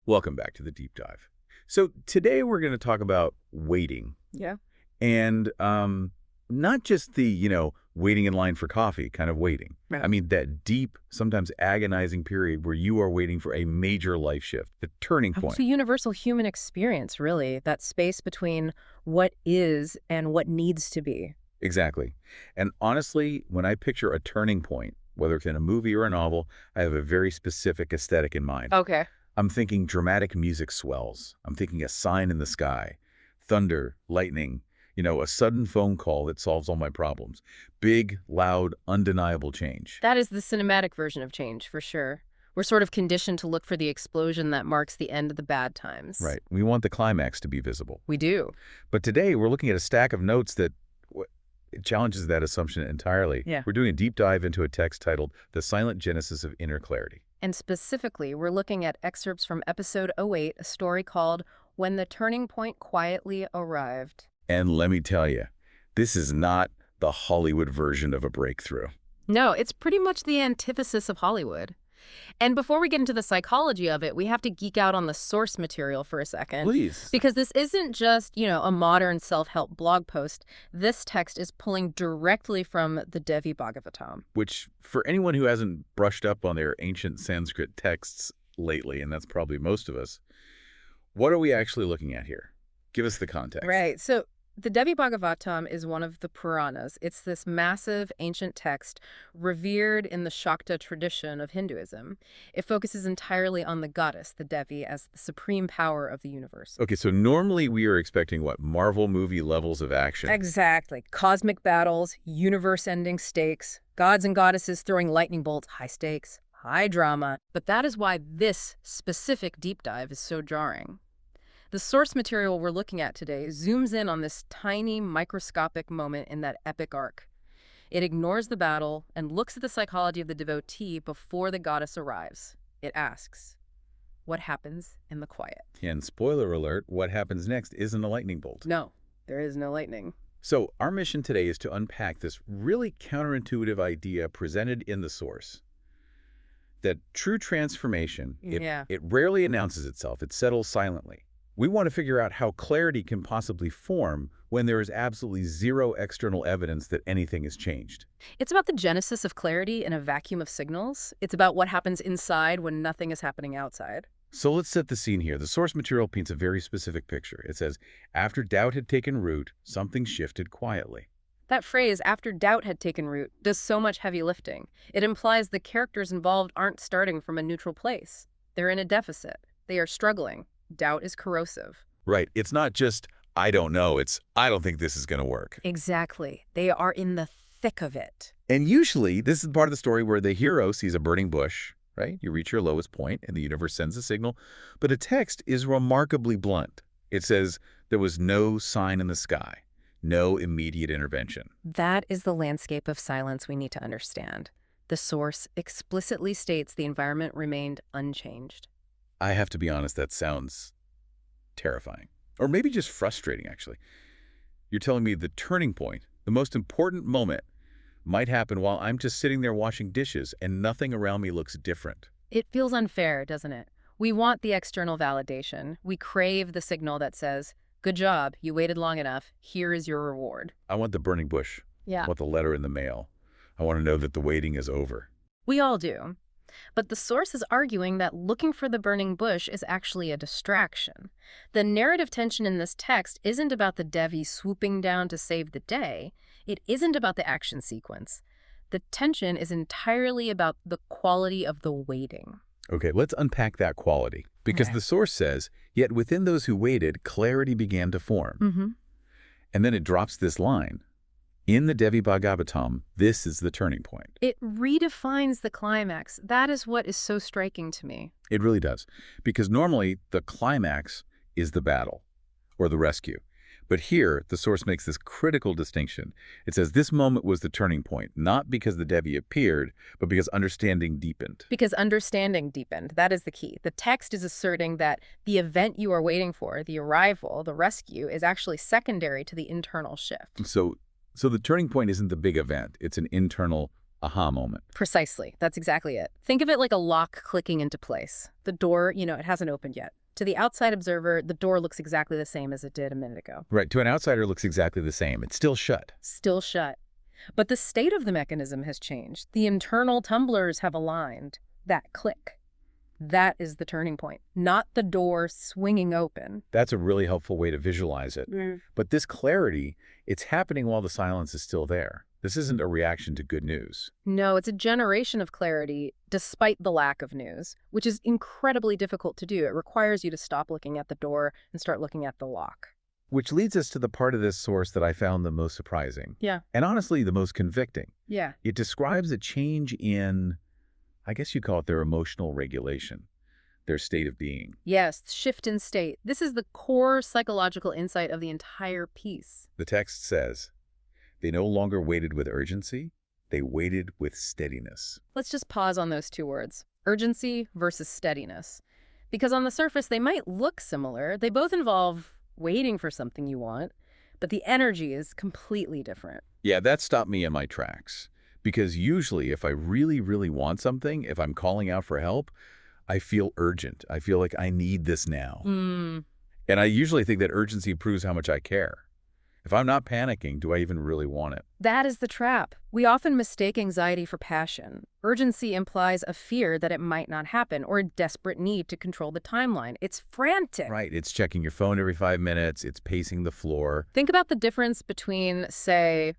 Welcome back to the deep dive. So today we're going to talk about waiting Yeah. and not just the, waiting in line for coffee kind of waiting. Yeah. I mean, that deep, sometimes agonizing period where you are waiting for a major life shift, the turning It's point. a universal human experience, really, that space between what is and what needs to be. Exactly. And honestly, when I picture a turning point, whether it's in a movie or a novel, I have a very specific aesthetic in mind. Okay. I'm thinking dramatic music swells. I'm thinking a sign in the sky, thunder, lightning, a sudden phone call that solves all my problems. Big, loud, undeniable change. That is the cinematic version of change, for sure. We're sort of conditioned to look for the explosion that marks the end of the bad times. Right. We want the climax to be visible. We do. But today we're looking at a stack of notes that it challenges that assumption entirely. Yeah. We're doing a deep dive into a text titled The Silent Genesis of Inner Clarity. And specifically, we're looking at excerpts from episode 08, a story called When the Turning Point Quietly Arrived. And let me tell you, this is not the Hollywood version of a breakthrough. No, it's pretty much the antithesis of Hollywood. And before we get into the psychology of it, we have to geek out on the source material for a second. Please. Because this isn't just, a modern self-help blog post. This text is pulling directly from the Devi Bhagavatam. Which, for anyone who hasn't brushed up on their ancient Sanskrit texts lately, and that's probably most of us, what are we actually looking at here? Give us the context. Right. So the Devi Bhagavatam is one of the Puranas. It's this massive ancient text revered in the Shakta tradition of Hinduism. It focuses entirely on the goddess, the Devi, as the supreme power of the universe. Okay, so normally we are expecting, what, Marvel movie levels of action? Exactly. Cosmic battles, universe-ending stakes, gods and goddesses throwing lightning bolts, high stakes, high drama. But that is why this specific deep dive is so jarring. The source material we're looking at today zooms in on this tiny, microscopic moment in that epic arc. It ignores the battle and looks at the psychology of the devotee before the goddess arrives. It asks, what happens in the quiet? And spoiler alert, what happens next isn't a lightning bolt. No, there is no lightning. So our mission today is to unpack this really counterintuitive idea presented in the source. That true transformation, it rarely announces itself, it settles silently. We want to figure out how clarity can possibly form when there is absolutely zero external evidence that anything has changed. It's about the genesis of clarity in a vacuum of signals. It's about what happens inside when nothing is happening outside. So let's set the scene here. The source material paints a very specific picture. It says, after doubt had taken root, something shifted quietly. That phrase, after doubt had taken root, does so much heavy lifting. It implies the characters involved aren't starting from a neutral place. They're in a deficit. They are struggling. Doubt is corrosive. Right. It's not just, I don't know. It's, I don't think this is going to work. Exactly. They are in the thick of it. And usually, this is part of the story where the hero sees a burning bush, right? You reach your lowest point, and the universe sends a signal. But a text is remarkably blunt. It says, there was no sign in the sky, no immediate intervention. That is the landscape of silence we need to understand. The source explicitly states the environment remained unchanged. I have to be honest, that sounds terrifying. Or maybe just frustrating, actually. You're telling me the turning point, the most important moment, might happen while I'm just sitting there washing dishes and nothing around me looks different. It feels unfair, doesn't it? We want the external validation. We crave the signal that says, good job, you waited long enough, here is your reward. I want the burning bush. Yeah. I want the letter in the mail. I want to know that the waiting is over. We all do. But the source is arguing that looking for the burning bush is actually a distraction. The narrative tension in this text isn't about the Devi swooping down to save the day. It isn't about the action sequence. The tension is entirely about the quality of the waiting. Okay, let's unpack that quality. Because the source says, yet within those who waited, clarity began to form. And then it drops this line. In the Devi Bhagavatam, this is the turning point. It redefines the climax. That is what is so striking to me. It really does. Because normally, the climax is the battle or the rescue. But here, the source makes this critical distinction. It says this moment was the turning point, not because the Devi appeared, but because understanding deepened. Because understanding deepened. That is the key. The text is asserting that the event you are waiting for, the arrival, the rescue, is actually secondary to the internal shift. So the turning point isn't the big event. It's an internal aha moment. Precisely. That's exactly it. Think of it like a lock clicking into place. The door, it hasn't opened yet. To the outside observer, the door looks exactly the same as it did a minute ago. Right. To an outsider, it looks exactly the same. It's still shut. Still shut. But the state of the mechanism has changed. The internal tumblers have aligned. That click. That is the turning point, not the door swinging open. That's a really helpful way to visualize it. But this clarity, it's happening while the silence is still there. This isn't a reaction to good news. No, it's a generation of clarity despite the lack of news, which is incredibly difficult to do. It requires you to stop looking at the door and start looking at the lock. Which leads us to the part of this source that I found the most surprising. Yeah. And honestly, the most convicting. Yeah. It describes a change in, I guess you call it their emotional regulation, their state of being. Yes, shift in state. This is the core psychological insight of the entire piece. The text says, they no longer waited with urgency, they waited with steadiness. Let's just pause on those two words, urgency versus steadiness. Because on the surface, they might look similar. They both involve waiting for something you want, but the energy is completely different. Yeah, that stopped me in my tracks. Because usually if I really, really want something, if I'm calling out for help, I feel urgent. I feel like I need this now. And I usually think that urgency proves how much I care. If I'm not panicking, do I even really want it? That is the trap. We often mistake anxiety for passion. Urgency implies a fear that it might not happen or a desperate need to control the timeline. It's frantic. Right. It's checking your phone every 5 minutes. It's pacing the floor. Think about the difference between, say,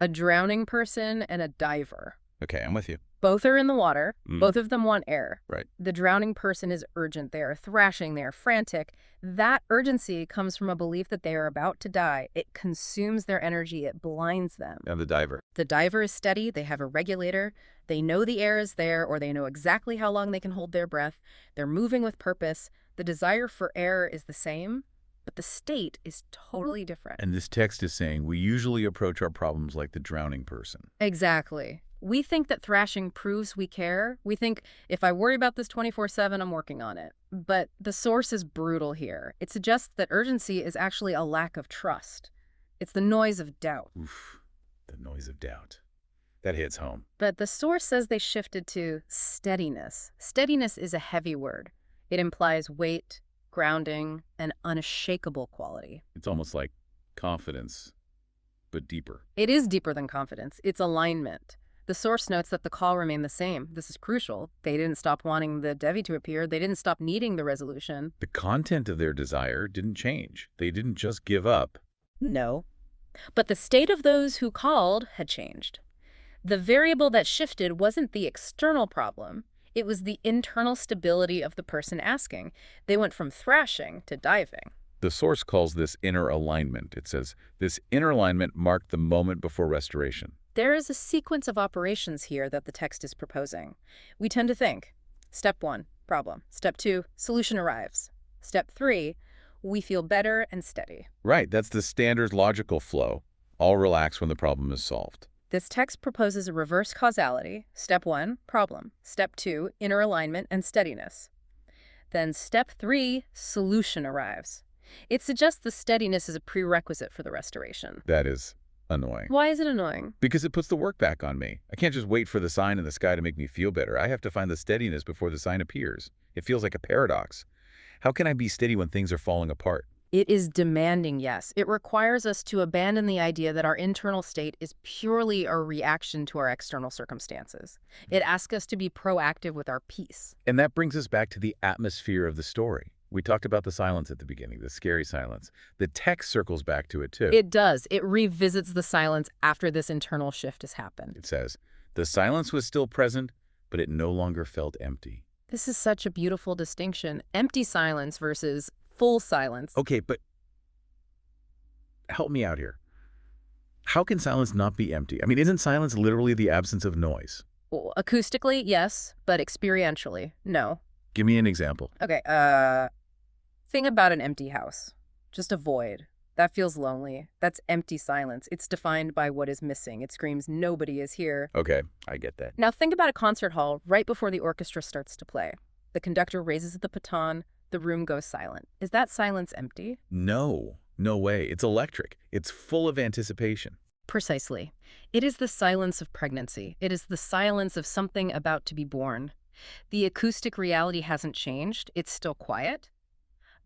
a drowning person and a diver. Okay, I'm with you. Both are in the water. Both of them want air. Right. The drowning person is urgent. They are thrashing. They are frantic. That urgency comes from a belief that they are about to die. It consumes their energy. It blinds them. And the diver. The diver is steady. They have a regulator. They know the air is there, or they know exactly how long they can hold their breath. They're moving with purpose. The desire for air is the same, but the state is totally different. And this text is saying we usually approach our problems like the drowning person. Exactly. We think that thrashing proves we care. We think, if I worry about this 24/7, I'm working on it. But the source is brutal here. It suggests that urgency is actually a lack of trust. It's the noise of doubt. Oof, the noise of doubt. That hits home. But the source says they shifted to steadiness. Steadiness is a heavy word. It implies weight, grounding, and unshakable quality. It's almost like confidence, but deeper. It is deeper than confidence. It's alignment. The source notes that the call remained the same. This is crucial. They didn't stop wanting the Devi to appear. They didn't stop needing the resolution. The content of their desire didn't change. They didn't just give up. No. But the state of those who called had changed. The variable that shifted wasn't the external problem. It was the internal stability of the person asking. They went from thrashing to diving. The source calls this inner alignment. It says, this inner alignment marked the moment before restoration. There is a sequence of operations here that the text is proposing. We tend to think, step 1, problem. Step 2, solution arrives. Step 3, we feel better and steady. Right, that's the standard logical flow. All relax when the problem is solved. This text proposes a reverse causality. Step 1, problem. Step 2, inner alignment and steadiness. Then step 3, solution arrives. It suggests the steadiness is a prerequisite for the restoration. That is annoying. Why is it annoying? Because it puts the work back on me. I can't just wait for the sign in the sky to make me feel better. I have to find the steadiness before the sign appears. It feels like a paradox. How can I be steady when things are falling apart? It is demanding, yes. It requires us to abandon the idea that our internal state is purely a reaction to our external circumstances. It asks us to be proactive with our peace. And that brings us back to the atmosphere of the story. We talked about the silence at the beginning, the scary silence. The text circles back to it, too. It does. It revisits the silence after this internal shift has happened. It says, the silence was still present, but it no longer felt empty. This is such a beautiful distinction. Empty silence versus full silence. Okay, but help me out here. How can silence not be empty? I mean, isn't silence literally the absence of noise? Well, acoustically, yes, but experientially, no. Give me an example. Okay, think about an empty house. Just a void. That feels lonely. That's empty silence. It's defined by what is missing. It screams, nobody is here. Okay, I get that. Now think about a concert hall right before the orchestra starts to play. The conductor raises the baton. The room goes silent. Is that silence empty? No way. It's electric. It's full of anticipation. Precisely. It is the silence of pregnancy. It is the silence of something about to be born. The acoustic reality hasn't changed. It's still quiet.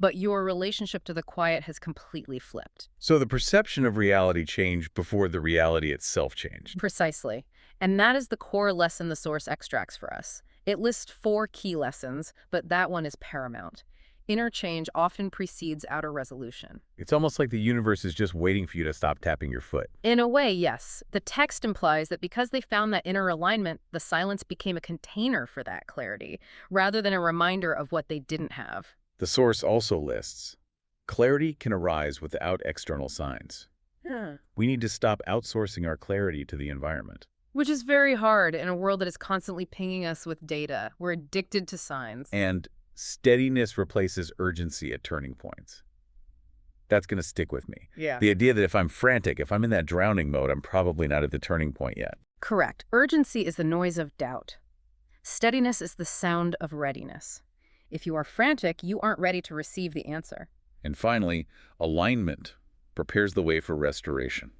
But your relationship to the quiet has completely flipped. So the perception of reality changed before the reality itself changed. Precisely. And that is the core lesson the source extracts for us. It lists 4 key lessons, but that one is paramount. Inner change often precedes outer resolution. It's almost like the universe is just waiting for you to stop tapping your foot. In a way, yes. The text implies that because they found that inner alignment, the silence became a container for that clarity, rather than a reminder of what they didn't have. The source also lists, clarity can arise without external signs. We need to stop outsourcing our clarity to the environment. Which is very hard in a world that is constantly pinging us with data. We're addicted to signs. And steadiness replaces urgency at turning points. That's going to stick with me. Yeah. The idea that if I'm frantic, if I'm in that drowning mode, I'm probably not at the turning point yet. Correct. Urgency is the noise of doubt. Steadiness is the sound of readiness. If you are frantic, you aren't ready to receive the answer. And finally, alignment prepares the way for restoration.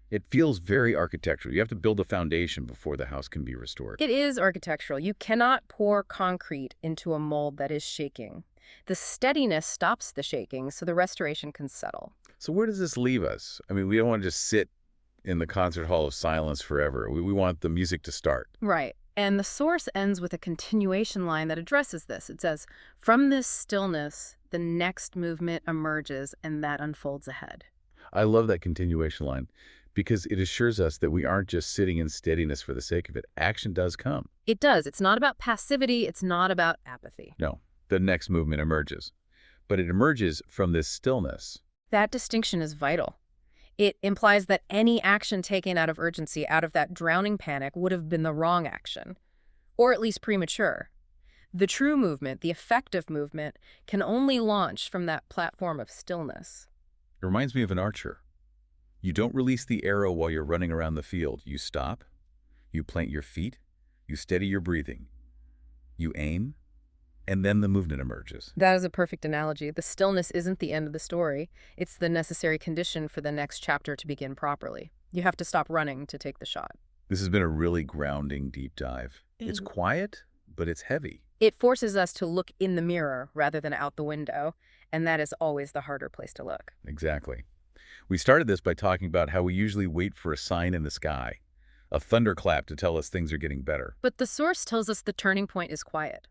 It feels very architectural. You have to build a foundation before the house can be restored. It is architectural. You cannot pour concrete into a mold that is shaking. The steadiness stops the shaking so the restoration can settle. So where does this leave us? I mean, we don't want to just sit in the concert hall of silence forever. We want the music to start. Right. And the source ends with a continuation line that addresses this. It says, from this stillness, the next movement emerges and that unfolds ahead. I love that continuation line because it assures us that we aren't just sitting in steadiness for the sake of it. Action does come. It does. It's not about passivity. It's not about apathy. No, the next movement emerges. But it emerges from this stillness. That distinction is vital. It implies that any action taken out of urgency, out of that drowning panic, would have been the wrong action, or at least premature. The true movement, the effective movement, can only launch from that platform of stillness. It reminds me of an archer. You don't release the arrow while you're running around the field. You stop, you plant your feet, you steady your breathing, you aim, and then the movement emerges. That is a perfect analogy. The stillness isn't the end of the story. It's the necessary condition for the next chapter to begin properly. You have to stop running to take the shot. This has been a really grounding deep dive. It's quiet, but it's heavy. It forces us to look in the mirror rather than out the window, and that is always the harder place to look. Exactly. We started this by talking about how we usually wait for a sign in the sky, a thunderclap to tell us things are getting better. But the source tells us the turning point is quiet.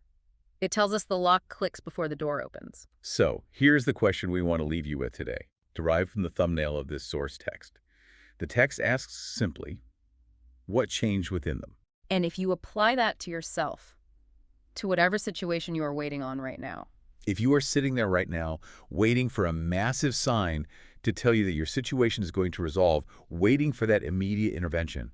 It tells us the lock clicks before the door opens. So, here's the question we want to leave you with today, derived from the thumbnail of this source text. The text asks simply, what changed within them? And if you apply that to yourself, to whatever situation you are waiting on right now. If you are sitting there right now, waiting for a massive sign to tell you that your situation is going to resolve, waiting for that immediate intervention,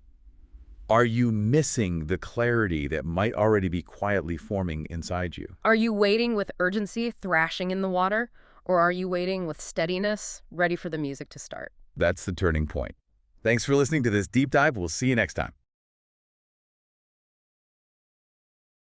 are you missing the clarity that might already be quietly forming inside you? Are you waiting with urgency, thrashing in the water? Or are you waiting with steadiness, ready for the music to start? That's the turning point. Thanks for listening to this deep dive. We'll see you next time.